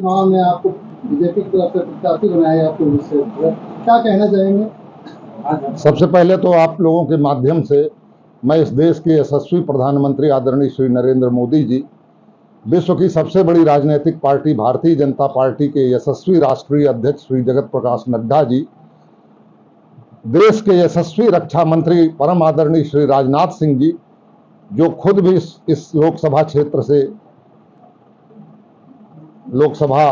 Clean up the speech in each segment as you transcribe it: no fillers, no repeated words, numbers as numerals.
चुनाव में आपको बीजेपी की तरफ से प्रत्याशी बनाया आपको विषय क्या कहना चाहेंगे? सबसे पहले तो आप लोगों के माध्यम से मैं इस देश के यशस्वी प्रधानमंत्री आदरणीय श्री नरेंद्र मोदी जी, विश्व की सबसे बड़ी राजनीतिक पार्टी भारतीय जनता पार्टी के यशस्वी राष्ट्रीय अध्यक्ष श्री जगत प्रकाश नड्डा जी, देश के यशस्वी रक्षा मंत्री परम आदरणीय श्री राजनाथ सिंह जी, जो खुद भी इस लोकसभा क्षेत्र से लोकसभा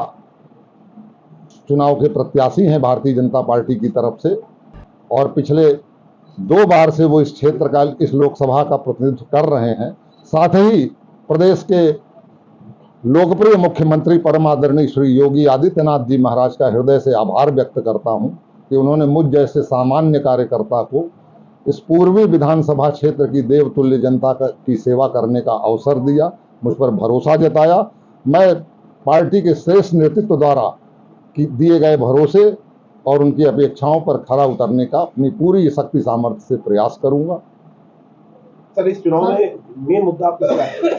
चुनाव के प्रत्याशी हैं भारतीय जनता पार्टी की तरफ से, और पिछले 2 बार से वो इस क्षेत्र का, इस लोकसभा का प्रतिनिधित्व कर रहे हैं। साथ ही प्रदेश के लोकप्रिय मुख्यमंत्री परम आदरणीय श्री योगी आदित्यनाथ जी महाराज का हृदय से आभार व्यक्त करता हूं कि उन्होंने मुझ जैसे सामान्य कार्यकर्ता को इस पूर्वी विधानसभा क्षेत्र की देवतुल्य जनता की सेवा करने का अवसर दिया, मुझ पर भरोसा जताया। मैं पार्टी के श्रेष्ठ नेतृत्व द्वारा दिए गए भरोसे और उनकी अपेक्षाओं पर खरा उतरने का अपनी पूरी शक्ति सामर्थ्य से प्रयास करूंगा। सर, इस चुनाव में मेन मुद्दा आपका क्या है?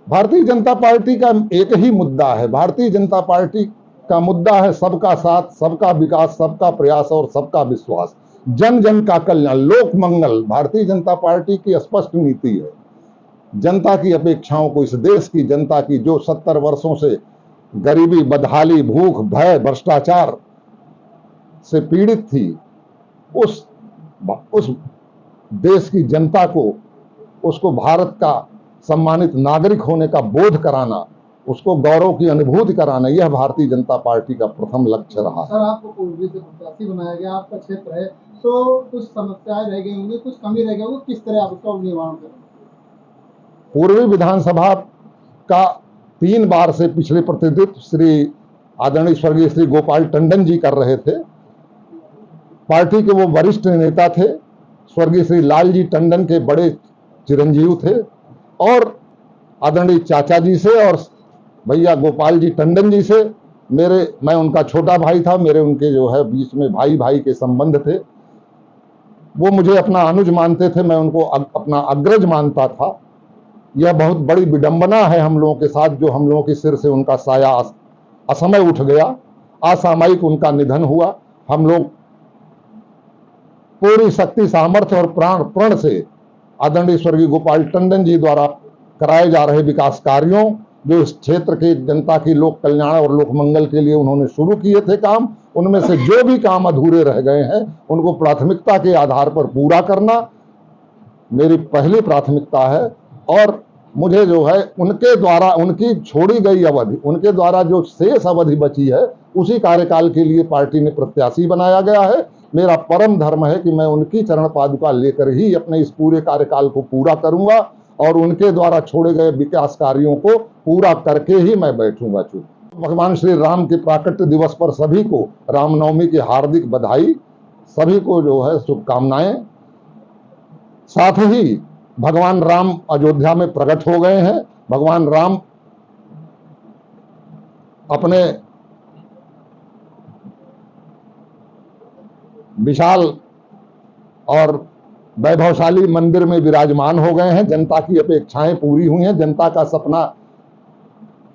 भारतीय जनता पार्टी का एक ही मुद्दा है। भारतीय जनता पार्टी का मुद्दा है सबका साथ, सबका विकास, सबका प्रयास और सबका विश्वास, जन जन का कल्याण, लोक मंगल। भारतीय जनता पार्टी की स्पष्ट नीति है। जनता की अपेक्षाओं को, इस देश की जनता की जो 70 वर्षों से गरीबी, बदहाली, भूख, भय, भ्रष्टाचार से पीड़ित थी, उस देश की जनता को, उसको भारत का सम्मानित नागरिक होने का बोध कराना, उसको गौरव की अनुभूति कराना, यह भारतीय जनता पार्टी का प्रथम लक्ष्य रहा। सर, आपको पूर्वी से प्रत्याशी बनाया गया, आपका क्षेत्र है, तो कुछ समस्याएं रह गई होंगी, कुछ कमी रह गई होगी, किस तरह आप उसका निवारण करेंगे? पूर्वी विधानसभा का 3 बार से पिछले प्रतिनिधित्व श्री आदरणीय स्वर्गीय श्री गोपाल टंडन जी कर रहे थे। पार्टी के वो वरिष्ठ नेता थे, स्वर्गीय श्री लालजी टंडन के बड़े चिरंजीव थे, और आदरणीय चाचा जी से और भैया गोपाल जी टंडन जी से मैं उनका छोटा भाई था, मेरे उनके जो है बीच में भाई भाई के संबंध थे। वो मुझे अपना अनुज मानते थे, मैं उनको अपना अग्रज मानता था। यह बहुत बड़ी विडंबना है हम लोगों के साथ, जो हम लोगों के सिर से उनका साया असमय उठ गया, असामयिक उनका निधन हुआ। हम लोग पूरी शक्ति, सामर्थ्य और प्रण से आदरणीय स्वर्गीय गोपाल टंडन जी द्वारा कराए जा रहे विकास कार्यों, जो इस क्षेत्र के जनता की लोक कल्याण और लोक मंगल के लिए उन्होंने शुरू किए थे काम, उनमें से जो भी काम अधूरे रह गए हैं उनको प्राथमिकता के आधार पर पूरा करना मेरी पहली प्राथमिकता है। और मुझे जो है उनके द्वारा, उनकी छोड़ी गई अवधि, उनके द्वारा जो शेष अवधि बची है, उसी कार्यकाल के लिए पार्टी ने प्रत्याशी बनाया गया है। मेरा परम धर्म है कि मैं उनकी चरण पादुका लेकर ही अपने इस पूरे कार्यकाल को पूरा करूंगा, और उनके द्वारा छोड़े गए विकास कार्यों को पूरा करके ही मैं बैठूंगा। भगवान श्री राम के प्राकट्य दिवस पर सभी को रामनवमी की हार्दिक बधाई, सभी को जो है शुभकामनाएं। साथ ही भगवान राम अयोध्या में प्रकट हो गए हैं। भगवान राम अपने विशाल और वैभवशाली मंदिर में विराजमान हो गए हैं। जनता की अपेक्षाएं पूरी हुई हैं, जनता का सपना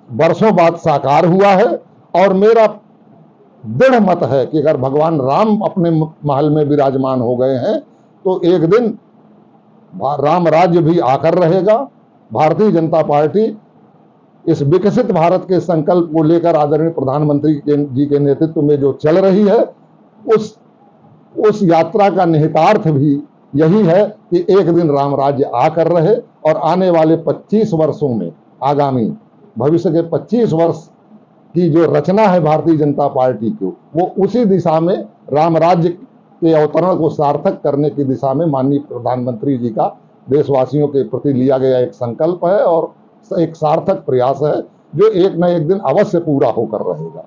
वर्षों बाद साकार हुआ है। और मेरा दृढ़ मत है कि अगर भगवान राम अपने महल में विराजमान हो गए हैं तो एक दिन राम राज्य भी आकर रहेगा। भारतीय जनता पार्टी इस विकसित भारत के संकल्प को लेकर आदरणीय प्रधानमंत्री जी के नेतृत्व में जो चल रही है, उस यात्रा का निहितार्थ भी यही है कि एक दिन राम राज्य आकर रहे, और आने वाले 25 वर्षों में, आगामी भविष्य के 25 वर्ष की जो रचना है भारतीय जनता पार्टी को, वो उसी दिशा में राम राज्य के अवतरण को सार्थक करने की दिशा में माननीय प्रधानमंत्री जी का देशवासियों के प्रति लिया गया एक संकल्प है और एक सार्थक प्रयास है, जो एक न एक दिन अवश्य पूरा होकर रहेगा।